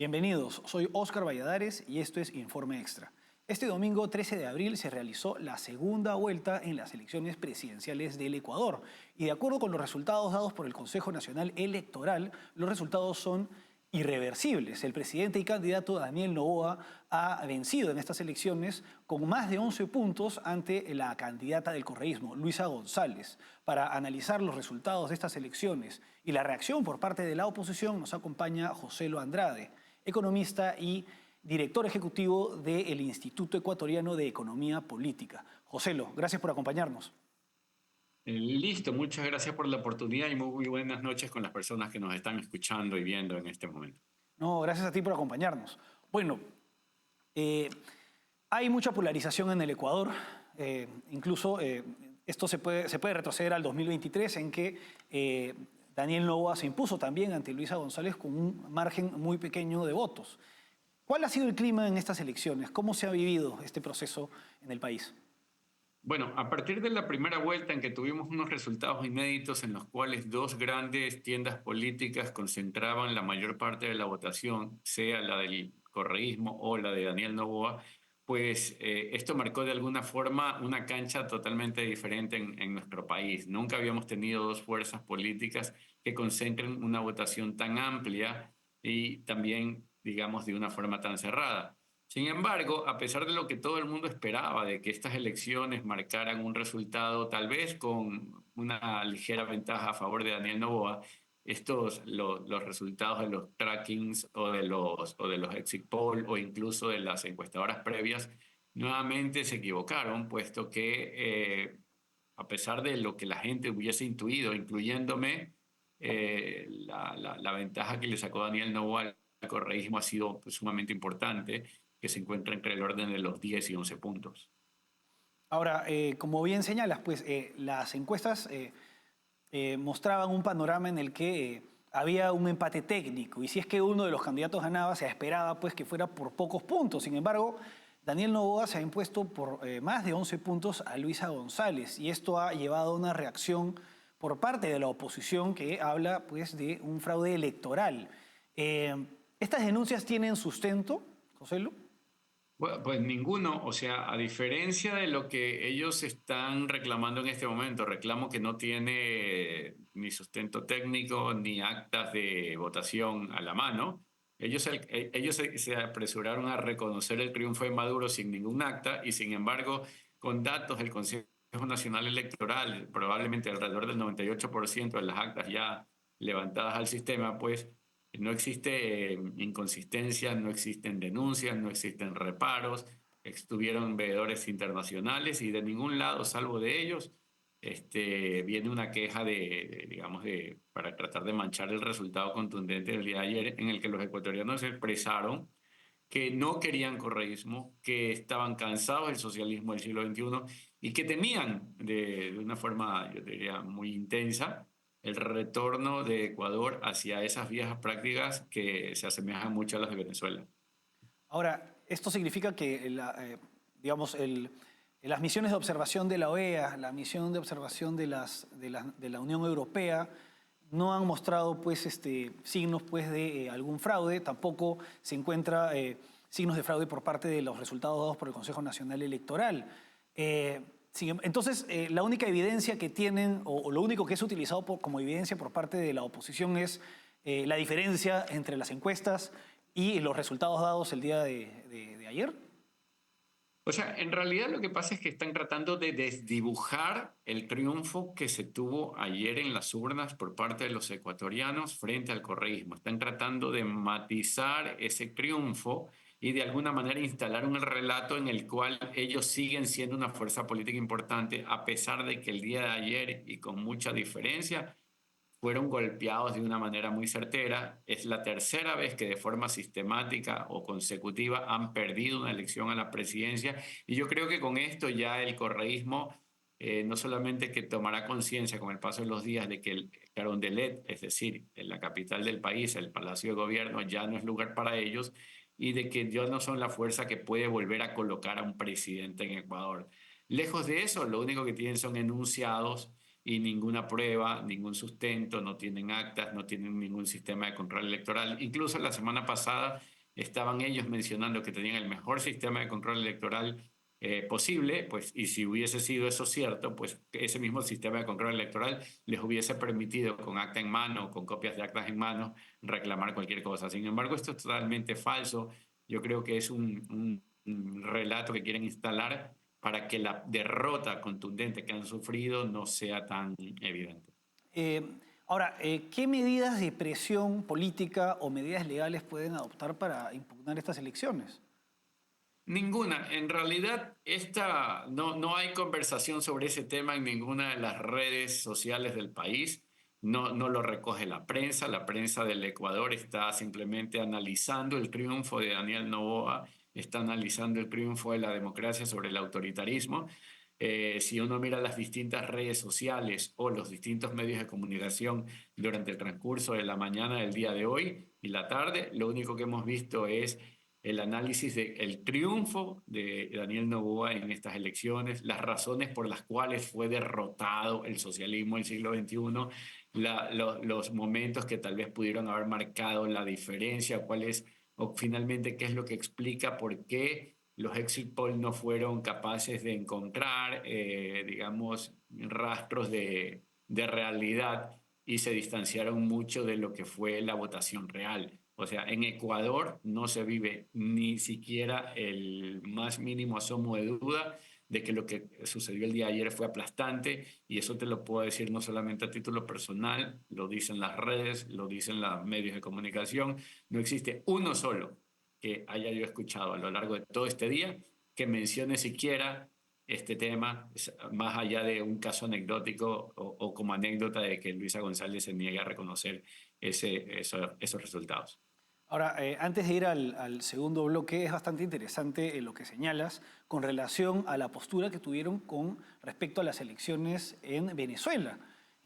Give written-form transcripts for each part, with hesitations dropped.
Bienvenidos, soy Óscar Valladares y esto es Informe Extra. Este domingo 13 de abril se realizó la segunda vuelta en las elecciones presidenciales del Ecuador y de acuerdo con los resultados dados por el Consejo Nacional Electoral, los resultados son irreversibles. El presidente y candidato Daniel Noboa ha vencido en estas elecciones con más de 11 puntos ante la candidata del correísmo, Luisa González. Para analizar los resultados de estas elecciones y la reacción por parte de la oposición nos acompaña Joselo Andrade, economista y director ejecutivo del Instituto Ecuatoriano de Economía Política. Joselo, gracias por acompañarnos. Listo, muchas gracias por la oportunidad y muy buenas noches con las personas que nos están escuchando y viendo en este momento. No, gracias a ti por acompañarnos. Bueno, eh, hay mucha polarización en el Ecuador, incluso esto se puede retroceder al 2023 en que Daniel Noboa se impuso también ante Luisa González con un margen muy pequeño de votos. ¿Cuál ha sido el clima en estas elecciones? ¿Cómo se ha vivido este proceso en el país? Bueno, a partir de la primera vuelta en que tuvimos unos resultados inéditos en los cuales dos grandes tiendas políticas concentraban la mayor parte de la votación, sea la del correísmo o la de Daniel Noboa, pues esto marcó de alguna forma una cancha totalmente diferente en nuestro país. Nunca habíamos tenido dos fuerzas políticas que concentren una votación tan amplia y también, digamos, de una forma tan cerrada. Sin embargo, a pesar de lo que todo el mundo esperaba, de que estas elecciones marcaran un resultado tal vez con una ligera ventaja a favor de Daniel Noboa, los resultados de los trackings o de los exit poll o incluso de las encuestadoras previas, nuevamente se equivocaron, puesto que a pesar de lo que la gente hubiese intuido, incluyéndome, la ventaja que le sacó Daniel Noboa al correísmo ha sido pues, sumamente importante, que se encuentra entre el orden de los 10 y 11 puntos. Ahora, como bien señalas, pues las encuestas mostraban un panorama en el que había un empate técnico y si es que uno de los candidatos ganaba, se esperaba pues que fuera por pocos puntos. Sin embargo, Daniel Noboa se ha impuesto por más de 11 puntos a Luisa González y esto ha llevado a una reacción por parte de la oposición que habla pues de un fraude electoral. ¿Estas denuncias tienen sustento, José Lu? Bueno, pues ninguno, o sea, a diferencia de lo que ellos están reclamando en este momento, reclamo que no tiene ni sustento técnico ni actas de votación a la mano. Ellos se apresuraron a reconocer el triunfo de Maduro sin ningún acta y sin embargo, con datos del Consejo Nacional Electoral, probablemente alrededor del 98% de las actas ya levantadas al sistema, pues no existe inconsistencia, no existen denuncias, no existen reparos. Estuvieron veedores internacionales y de ningún lado, salvo de ellos, viene una queja digamos, para tratar de manchar el resultado contundente del día de ayer, en el que los ecuatorianos expresaron que no querían correísmo, que estaban cansados del socialismo del siglo XXI y que temían de una forma, yo diría, muy intensa el retorno de Ecuador hacia esas viejas prácticas que se asemejan mucho a las de Venezuela. Ahora, esto significa que digamos, las misiones de observación de la OEA, la misión de observación de la Unión Europea, no han mostrado pues, signos pues, de algún fraude, tampoco se encuentra signos de fraude por parte de los resultados dados por el Consejo Nacional Electoral. Entonces, la única evidencia que tienen, o lo único que es utilizado como evidencia por parte de la oposición es la diferencia entre las encuestas y los resultados dados el día de ayer. O sea, en realidad lo que pasa es que están tratando de desdibujar el triunfo que se tuvo ayer en las urnas por parte de los ecuatorianos frente al correísmo. Están tratando de matizar ese triunfo y de alguna manera instalar un relato en el cual ellos siguen siendo una fuerza política importante, a pesar de que el día de ayer, y con mucha diferencia, fueron golpeados de una manera muy certera. Es la tercera vez que de forma sistemática o consecutiva han perdido una elección a la presidencia y yo creo que con esto ya el correísmo no solamente que tomará conciencia con el paso de los días de que el Carondelet, es decir, en la capital del país, el Palacio de Gobierno, ya no es lugar para ellos y de que ya no son la fuerza que puede volver a colocar a un presidente en Ecuador. Lejos de eso, lo único que tienen son enunciados y ninguna prueba, ningún sustento, no tienen actas, no tienen ningún sistema de control electoral. Incluso la semana pasada estaban ellos mencionando que tenían el mejor sistema de control electoral posible, pues, y si hubiese sido eso cierto, pues ese mismo sistema de control electoral les hubiese permitido con acta en mano, con copias de actas en mano, reclamar cualquier cosa. Sin embargo, esto es totalmente falso. Yo creo que es un relato que quieren instalar para que la derrota contundente que han sufrido no sea tan evidente. Ahora, ¿qué medidas de presión política o medidas legales pueden adoptar para impugnar estas elecciones? Ninguna. En realidad, no hay conversación sobre ese tema en ninguna de las redes sociales del país. No lo recoge la prensa. La prensa del Ecuador está simplemente analizando el triunfo de Daniel Noboa, está analizando el triunfo de la democracia sobre el autoritarismo. Si uno mira las distintas redes sociales o los distintos medios de comunicación durante el transcurso de la mañana del día de hoy y la tarde, lo único que hemos visto es el análisis del triunfo de Daniel Noboa en estas elecciones, las razones por las cuales fue derrotado el socialismo del siglo XXI, los momentos que tal vez pudieron haber marcado la diferencia, o finalmente qué es lo que explica por qué los exit polls no fueron capaces de encontrar, digamos, rastros de realidad y se distanciaron mucho de lo que fue la votación real. O sea, en Ecuador no se vive ni siquiera el más mínimo asomo de duda de que lo que sucedió el día de ayer fue aplastante, y eso te lo puedo decir no solamente a título personal, lo dicen las redes, lo dicen los medios de comunicación. No existe uno solo que haya yo escuchado a lo largo de todo este día que mencione siquiera este tema, más allá de un caso anecdótico o como anécdota de que Luisa González se niega a reconocer esos resultados. Ahora, antes de ir al segundo bloque, es bastante interesante lo que señalas con relación a la postura que tuvieron con respecto a las elecciones en Venezuela,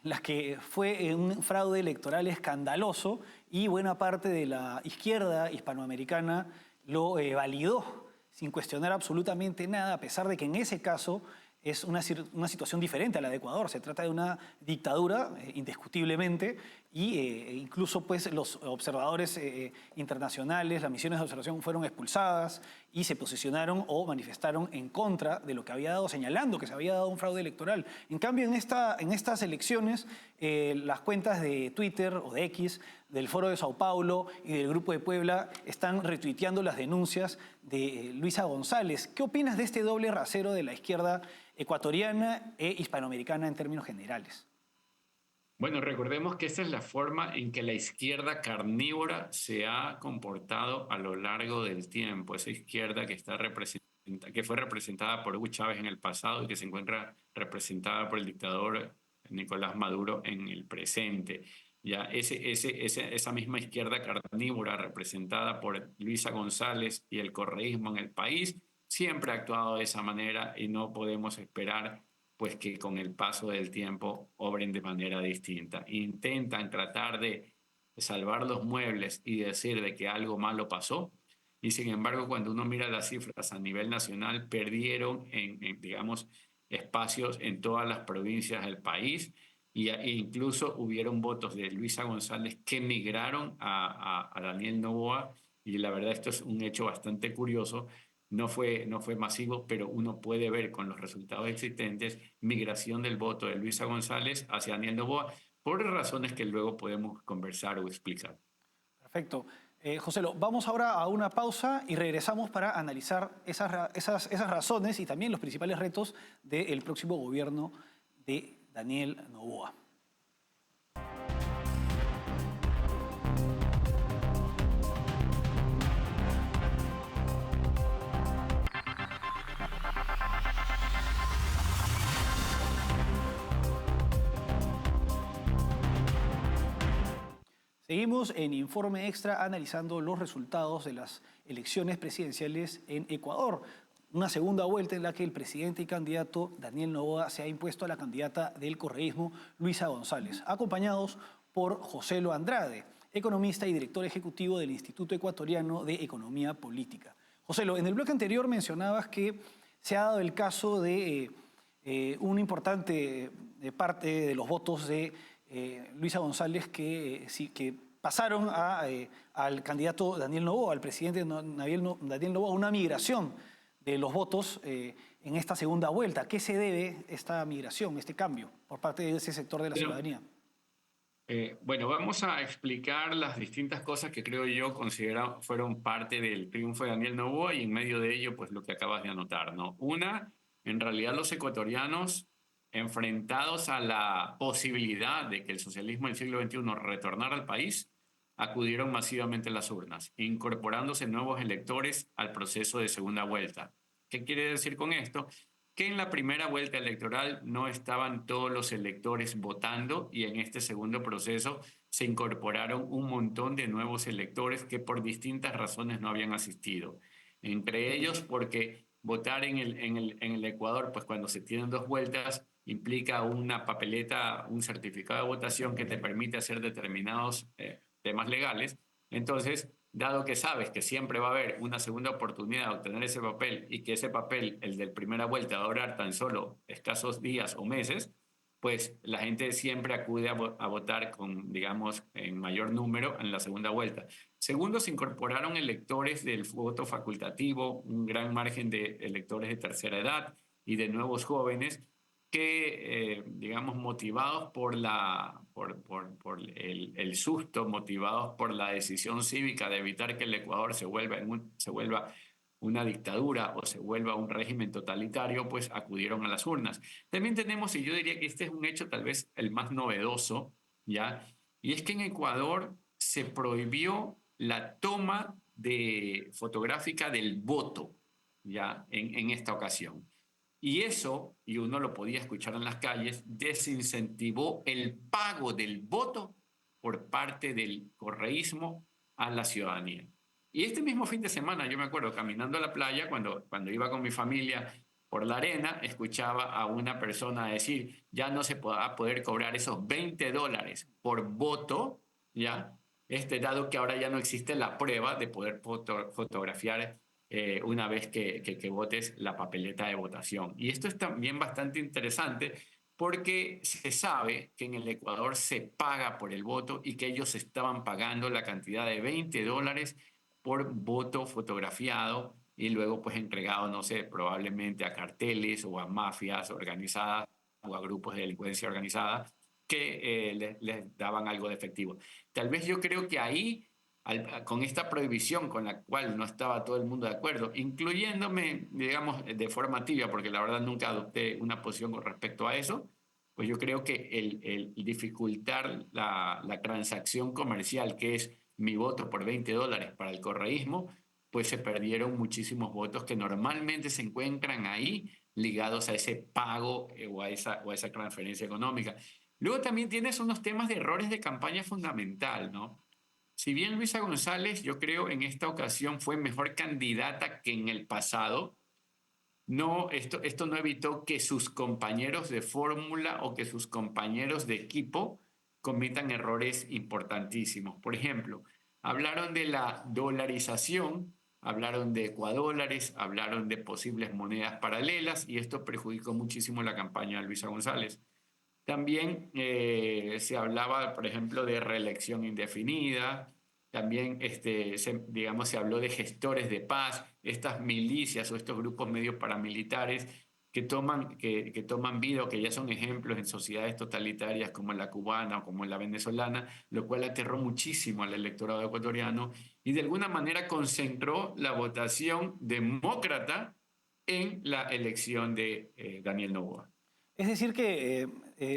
en las que fue un fraude electoral escandaloso y buena parte de la izquierda hispanoamericana lo validó sin cuestionar absolutamente nada, a pesar de que en ese caso es una situación diferente a la de Ecuador. Se trata de una dictadura, indiscutiblemente, y incluso pues, los observadores internacionales, las misiones de observación fueron expulsadas y se posicionaron o manifestaron en contra de lo que había dado, señalando que se había dado un fraude electoral. En cambio, en estas elecciones, las cuentas de Twitter o de X, del Foro de Sao Paulo y del Grupo de Puebla están retuiteando las denuncias de Luisa González. ¿Qué opinas de este doble rasero de la izquierda ecuatoriana e hispanoamericana en términos generales? Bueno, recordemos que esa es la forma en que la izquierda carnívora se ha comportado a lo largo del tiempo. Esa izquierda que fue representada por Hugo Chávez en el pasado y que se encuentra representada por el dictador Nicolás Maduro en el presente. Ya esa misma izquierda carnívora representada por Luisa González y el correísmo en el país siempre ha actuado de esa manera, y no podemos esperar pues que con el paso del tiempo obren de manera distinta. Intentan tratar de salvar los muebles y decir de que algo malo pasó, y sin embargo cuando uno mira las cifras a nivel nacional, perdieron digamos, espacios en todas las provincias del país, e incluso hubieron votos de Luisa González que migraron a Daniel Noboa, y la verdad esto es un hecho bastante curioso. No fue masivo, pero uno puede ver con los resultados existentes migración del voto de Luisa González hacia Daniel Noboa por razones que luego podemos conversar o explicar. Perfecto. Joselo, vamos ahora a una pausa y regresamos para analizar esas razones y también los principales retos del próximo gobierno de Daniel Noboa. Seguimos en Informe Extra analizando los resultados de las elecciones presidenciales en Ecuador. Una segunda vuelta en la que el presidente y candidato Daniel Noboa se ha impuesto a la candidata del correísmo Luisa González, acompañados por Joselo Andrade, economista y director ejecutivo del Instituto Ecuatoriano de Economía Política. Joselo, en el bloque anterior mencionabas que se ha dado el caso de una importante parte de los votos de Luisa González que pasaron al candidato Daniel Noboa, al presidente Daniel Noboa, una migración de los votos en esta segunda vuelta. ¿A qué se debe esta migración, este cambio por parte de ese sector de la ciudadanía? Bueno, vamos a explicar las distintas cosas que creo yo fueron parte del triunfo de Daniel Noboa y en medio de ello, pues lo que acabas de anotar, ¿no? Una, en realidad los ecuatorianos enfrentados a la posibilidad de que el socialismo del siglo XXI retornara al país, acudieron masivamente a las urnas, incorporándose nuevos electores al proceso de segunda vuelta. ¿Qué quiere decir con esto? Que en la primera vuelta electoral no estaban todos los electores votando y en este segundo proceso se incorporaron un montón de nuevos electores que por distintas razones no habían asistido. Entre ellos porque votar en el Ecuador, pues cuando se tienen dos vueltas, implica una papeleta, un certificado de votación que te permite hacer determinados temas legales. Entonces, dado que sabes que siempre va a haber una segunda oportunidad de obtener ese papel y que ese papel, el de primera vuelta, va a durar tan solo escasos días o meses, pues la gente siempre acude a votar con, digamos, en mayor número en la segunda vuelta. Segundo, se incorporaron electores del voto facultativo, un gran margen de electores de tercera edad y de nuevos jóvenes que, digamos, motivados por el susto, motivados por la decisión cívica de evitar que el Ecuador se vuelva una dictadura o se vuelva un régimen totalitario, pues acudieron a las urnas. También tenemos, y yo diría que este es un hecho tal vez el más novedoso, ¿ya? Y es que en Ecuador se prohibió la toma fotográfica del voto, ¿ya? En esta ocasión. Y eso, y uno lo podía escuchar en las calles, desincentivó el pago del voto por parte del correísmo a la ciudadanía. Y este mismo fin de semana, yo me acuerdo, caminando a la playa, cuando iba con mi familia por la arena, escuchaba a una persona decir, ya no se va a poder cobrar esos $20 por voto, ¿ya? Dado que ahora ya no existe la prueba de poder fotografiar una vez que votes la papeleta de votación. Y esto es también bastante interesante porque se sabe que en el Ecuador se paga por el voto y que ellos estaban pagando la cantidad de $20 por voto fotografiado y luego pues entregado, no sé, probablemente a carteles o a mafias organizadas o a grupos de delincuencia organizada que les daban algo de efectivo. Tal vez yo creo que ahí con esta prohibición con la cual no estaba todo el mundo de acuerdo, incluyéndome, digamos, de forma tibia, porque la verdad nunca adopté una posición con respecto a eso, pues yo creo que el dificultar la transacción comercial, que es mi voto por $20 para el correísmo, pues se perdieron muchísimos votos que normalmente se encuentran ahí ligados a ese pago o a esa transferencia económica. Luego también tienes unos temas de errores de campaña fundamental, ¿no? Si bien Luisa González, yo creo, en esta ocasión fue mejor candidata que en el pasado, no, esto no evitó que sus compañeros de fórmula o que sus compañeros de equipo cometan errores importantísimos. Por ejemplo, hablaron de la dolarización, hablaron de ecuadólares, hablaron de posibles monedas paralelas y esto perjudicó muchísimo la campaña de Luisa González. También se hablaba, por ejemplo, de reelección indefinida. También, digamos, se habló de gestores de paz, estas milicias o estos grupos medio paramilitares que toman vida o que ya son ejemplos en sociedades totalitarias como la cubana o como la venezolana, lo cual aterró muchísimo al electorado ecuatoriano y de alguna manera concentró la votación demócrata en la elección de Daniel Noboa. Es decir que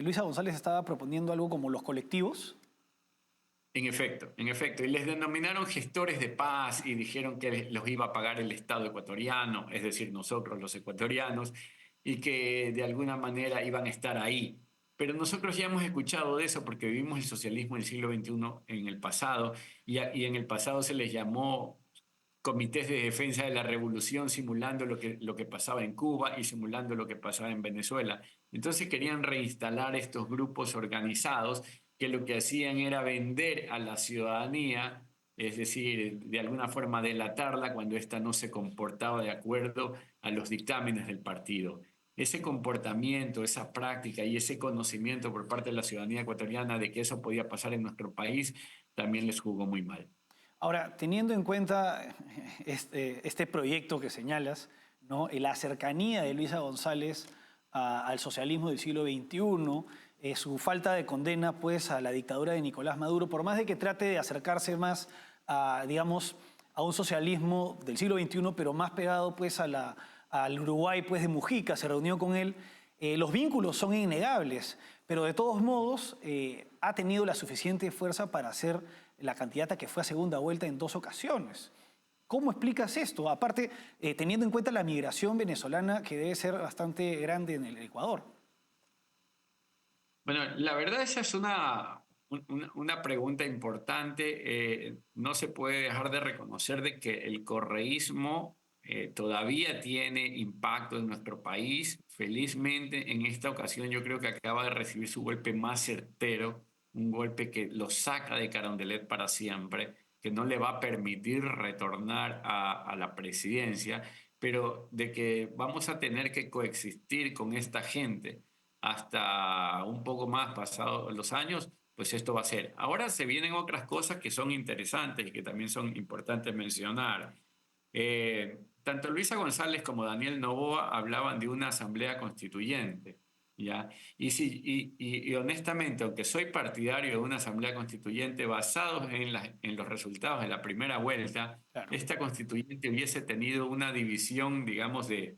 Luisa González estaba proponiendo algo como los colectivos. En efecto, y les denominaron gestores de paz y dijeron que los iba a pagar el Estado ecuatoriano, es decir, nosotros los ecuatorianos, y que de alguna manera iban a estar ahí. Pero nosotros ya hemos escuchado de eso porque vivimos el socialismo del siglo XXI en el pasado, y en el pasado se les llamó comités de defensa de la revolución simulando lo que pasaba en Cuba y simulando lo que pasaba en Venezuela. Entonces querían reinstalar estos grupos organizados que lo que hacían era vender a la ciudadanía, es decir, de alguna forma delatarla cuando ésta no se comportaba de acuerdo a los dictámenes del partido. ese comportamiento, esa práctica y ese conocimiento por parte de la ciudadanía ecuatoriana de que eso podía pasar en nuestro país, también les jugó muy mal. Ahora, teniendo en cuenta este proyecto que señalas, ¿no? La cercanía de Luisa González al socialismo del siglo XXI, su falta de condena pues, a la dictadura de Nicolás Maduro, por más de que trate de acercarse más a, digamos, a un socialismo del siglo XXI, pero más pegado pues, al Uruguay pues, de Mujica, se reunió con él, los vínculos son innegables, pero de todos modos ha tenido la suficiente fuerza para ser la candidata que fue a segunda vuelta en 2 ocasiones. ¿Cómo explicas esto? Aparte, teniendo en cuenta la migración venezolana que debe ser bastante grande en el Ecuador. Bueno, la verdad esa es una pregunta importante. No se puede dejar de reconocer de que el correísmo todavía tiene impacto en nuestro país. Felizmente, en esta ocasión yo creo que acaba de recibir su golpe más certero, un golpe que lo saca de Carondelet para siempre, que no le va a permitir retornar a la presidencia, pero de que vamos a tener que coexistir con esta gente hasta un poco más pasados los años, pues esto va a ser. Ahora se vienen otras cosas que son interesantes y que también son importantes mencionar. Tanto Luisa González como Daniel Noboa hablaban de una asamblea constituyente, ¿ya? Y honestamente, aunque soy partidario de una asamblea constituyente basados en los resultados de la primera vuelta, Claro. esta constituyente hubiese tenido una división, digamos, de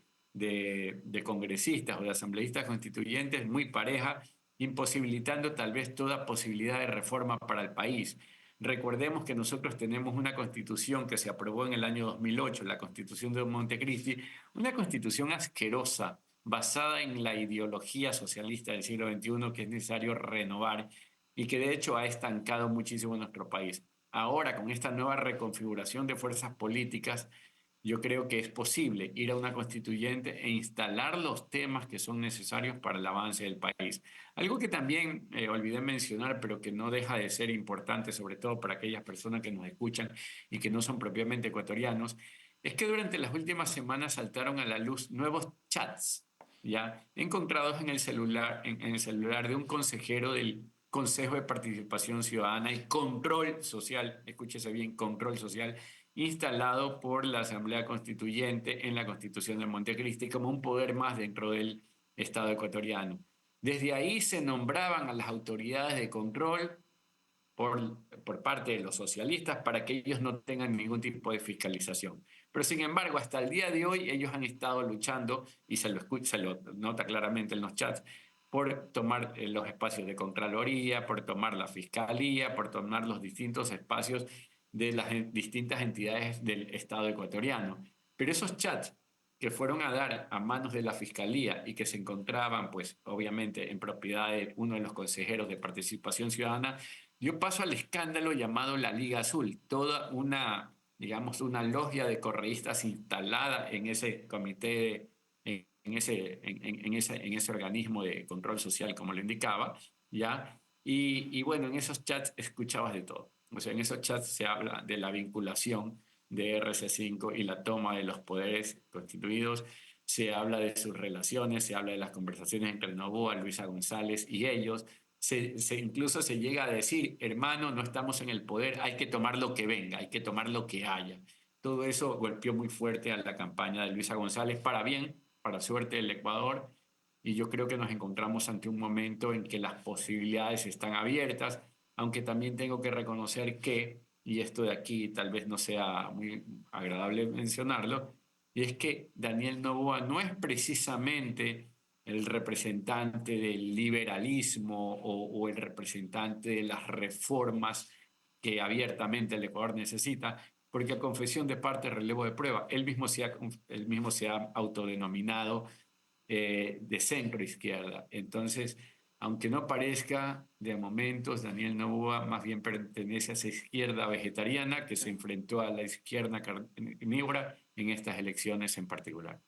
congresistas o de asambleístas constituyentes muy pareja, imposibilitando tal vez toda posibilidad de reforma para el país. Recordemos que nosotros tenemos una constitución que se aprobó en el año 2008, la constitución de Montecristi, una constitución asquerosa, basada en la ideología socialista del siglo XXI que es necesario renovar y que de hecho ha estancado muchísimo nuestro país. Ahora, con esta nueva reconfiguración de fuerzas políticas, yo creo que es posible ir a una constituyente e instalar los temas que son necesarios para el avance del país. Algo que también olvidé mencionar, pero que no deja de ser importante, sobre todo para aquellas personas que nos escuchan y que no son propiamente ecuatorianos, es que durante las últimas semanas saltaron a la luz nuevos chats, ya encontrados en el celular de un consejero del Consejo de Participación Ciudadana y Control Social, escúchese bien, Control Social, instalado por la Asamblea Constituyente en la Constitución de Montecristi como un poder más dentro del Estado ecuatoriano. Desde ahí se nombraban a las autoridades de control por parte de los socialistas para que ellos no tengan ningún tipo de fiscalización. Pero sin embargo, hasta el día de hoy ellos han estado luchando, y se lo nota claramente en los chats, por tomar los espacios de Contraloría, por tomar la Fiscalía, por tomar los distintos espacios de las distintas entidades del Estado ecuatoriano. Pero esos chats que fueron a dar a manos de la Fiscalía y que se encontraban, pues, obviamente, en propiedad de uno de los consejeros de Participación Ciudadana, dio paso al escándalo llamado la Liga Azul, toda una, digamos, una logia de correístas instalada en ese comité, en ese organismo de control social, como lo indicaba, ¿ya? Y bueno, en esos chats escuchabas de todo. O sea, en esos chats se habla de la vinculación de RC5 y la toma de los poderes constituidos, se habla de sus relaciones, se habla de las conversaciones entre Noboa, Luisa González y ellos, incluso se llega a decir, hermano, no estamos en el poder, hay que tomar lo que venga, hay que tomar lo que haya. Todo eso golpeó muy fuerte a la campaña de Luisa González, para bien, para suerte del Ecuador, y yo creo que nos encontramos ante un momento en que las posibilidades están abiertas, aunque también tengo que reconocer que, y esto de aquí tal vez no sea muy agradable mencionarlo, y es que Daniel Noboa no es precisamente el representante del liberalismo o el representante de las reformas que abiertamente el Ecuador necesita, porque a confesión de parte, relevo de prueba, él mismo se ha autodenominado de centro izquierda. Entonces, aunque no parezca, de momentos Daniel Noboa más bien pertenece a esa izquierda vegetariana que se enfrentó a la izquierda carnívora en estas elecciones en particular.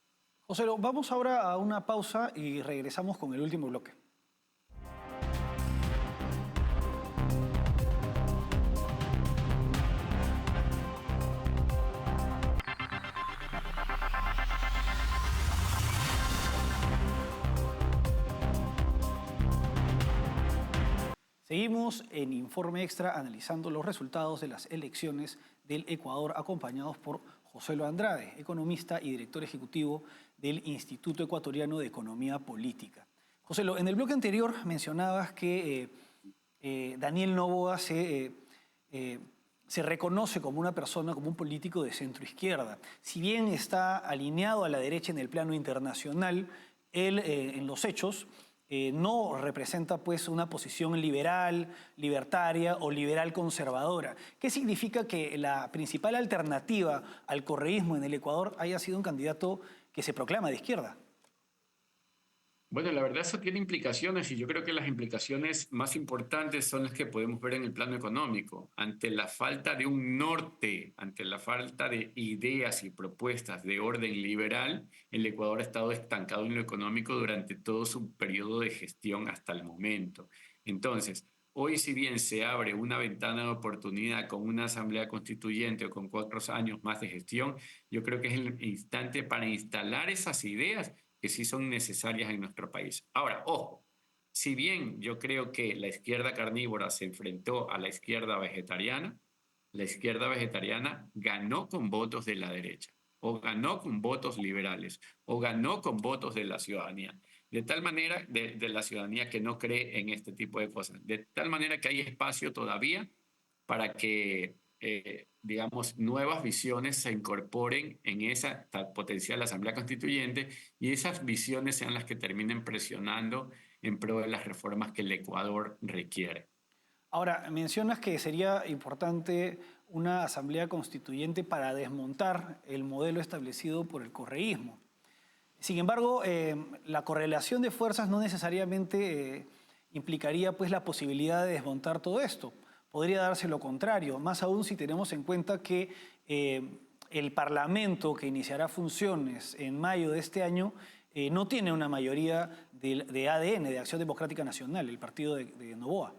José, vamos ahora a una pausa y regresamos con el último bloque. Seguimos en Informe Extra analizando los resultados de las elecciones del Ecuador, acompañados por José Andrade, economista y director ejecutivo del Instituto Ecuatoriano de Economía Política. José, en el bloque anterior mencionabas que Daniel Noboa se reconoce como una persona, como un político de centro-izquierda. Si bien está alineado a la derecha en el plano internacional, él en los hechos no representa pues una posición liberal, libertaria o liberal conservadora. ¿Qué significa que la principal alternativa al correísmo en el Ecuador haya sido un candidato que se proclama de izquierda? Bueno, la verdad eso tiene implicaciones y yo creo que las implicaciones más importantes son las que podemos ver en el plano económico. Ante la falta de un norte, ante la falta de ideas y propuestas de orden liberal, el Ecuador ha estado estancado en lo económico durante todo su periodo de gestión hasta el momento. Entonces, hoy si bien se abre una ventana de oportunidad con una asamblea constituyente o con 4 años más de gestión, yo creo que es el instante para instalar esas ideas que sí son necesarias en nuestro país. Ahora, ojo, si bien yo creo que la izquierda carnívora se enfrentó a la izquierda vegetariana ganó con votos de la derecha, o ganó con votos liberales, o ganó con votos de la ciudadanía. De tal manera, de la ciudadanía que no cree en este tipo de cosas. De tal manera que hay espacio todavía para que digamos, nuevas visiones se incorporen en esa potencial Asamblea Constituyente y esas visiones sean las que terminen presionando en pro de las reformas que el Ecuador requiere. Ahora, mencionas que sería importante una asamblea constituyente para desmontar el modelo establecido por el correísmo. Sin embargo, la correlación de fuerzas no necesariamente implicaría pues, la posibilidad de desmontar todo esto. Podría darse lo contrario, más aún si tenemos en cuenta que el Parlamento que iniciará funciones en mayo de este año no tiene una mayoría de ADN, de Acción Democrática Nacional, el partido de Noboa.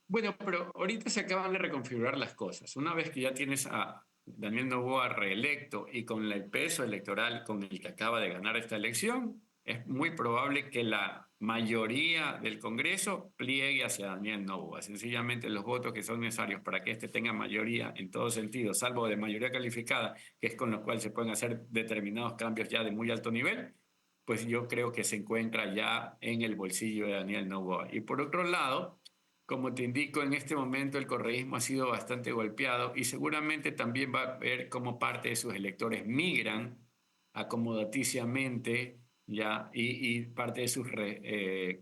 Bueno, pero ahorita se acaban de reconfigurar las cosas. Una vez que ya tienes a Daniel Noboa reelecto y con el peso electoral con el que acaba de ganar esta elección, es muy probable que la mayoría del Congreso pliegue hacia Daniel Noboa. Sencillamente los votos que son necesarios para que éste tenga mayoría en todo sentido, salvo de mayoría calificada, que es con lo cual se pueden hacer determinados cambios ya de muy alto nivel, pues yo creo que se encuentra ya en el bolsillo de Daniel Noboa. Y por otro lado, como te indico, en este momento el correísmo ha sido bastante golpeado y seguramente también va a ver cómo parte de sus electores migran acomodaticiamente ya y parte de sus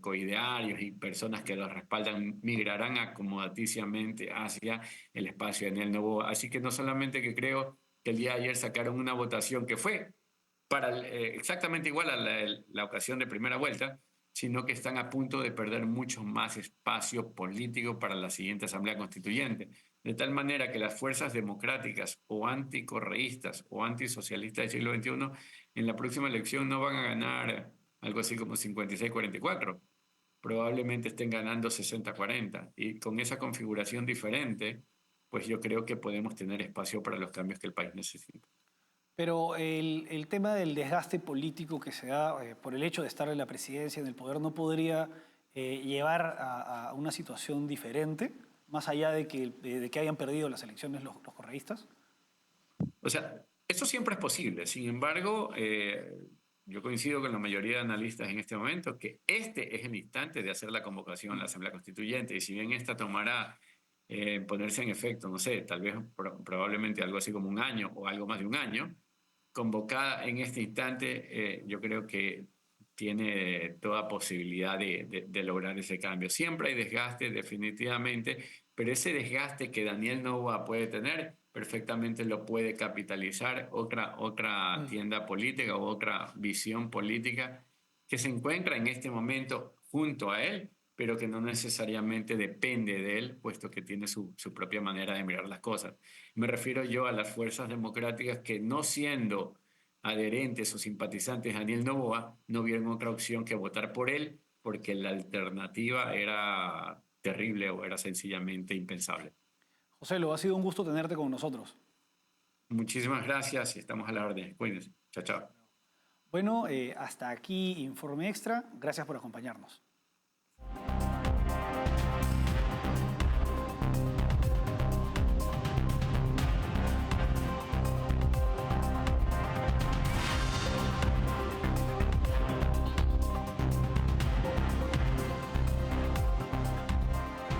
coidearios y personas que los respaldan migrarán acomodaticiamente hacia el espacio de Daniel Noboa. Así que no solamente que creo que el día de ayer sacaron una votación que fue para exactamente igual a la ocasión de primera vuelta, sino que están a punto de perder mucho más espacio político para la siguiente Asamblea Constituyente. De tal manera que las fuerzas democráticas o anticorreístas o antisocialistas del siglo XXI en la próxima elección no van a ganar algo así como 56-44. Probablemente estén ganando 60-40. Y con esa configuración diferente, pues yo creo que podemos tener espacio para los cambios que el país necesita. Pero el tema del desgaste político que se da por el hecho de estar en la presidencia, en el poder, no podría llevar a una situación diferente, más allá de que hayan perdido las elecciones los correístas. O sea, eso siempre es posible. Sin embargo, yo coincido con la mayoría de analistas en este momento que este es el instante de hacer la convocación a la Asamblea Constituyente. Y si bien esta tomará ponerse en efecto, no sé, tal vez probablemente algo así como un año o algo más de un año, convocada en este instante, yo creo que tiene toda posibilidad de lograr ese cambio. Siempre hay desgaste, definitivamente, pero ese desgaste que Daniel Noboa puede tener, perfectamente lo puede capitalizar otra tienda política o otra visión política que se encuentra en este momento junto a él, pero que no necesariamente depende de él, puesto que tiene su propia manera de mirar las cosas. Me refiero yo a las fuerzas democráticas que no siendo adherentes o simpatizantes de Daniel Noboa, no vieron otra opción que votar por él, porque la alternativa era terrible o era sencillamente impensable. José, ha sido un gusto tenerte con nosotros. Muchísimas gracias y estamos a la orden. Cuídense. Chao, chao. Bueno, hasta aquí Informe Extra. Gracias por acompañarnos.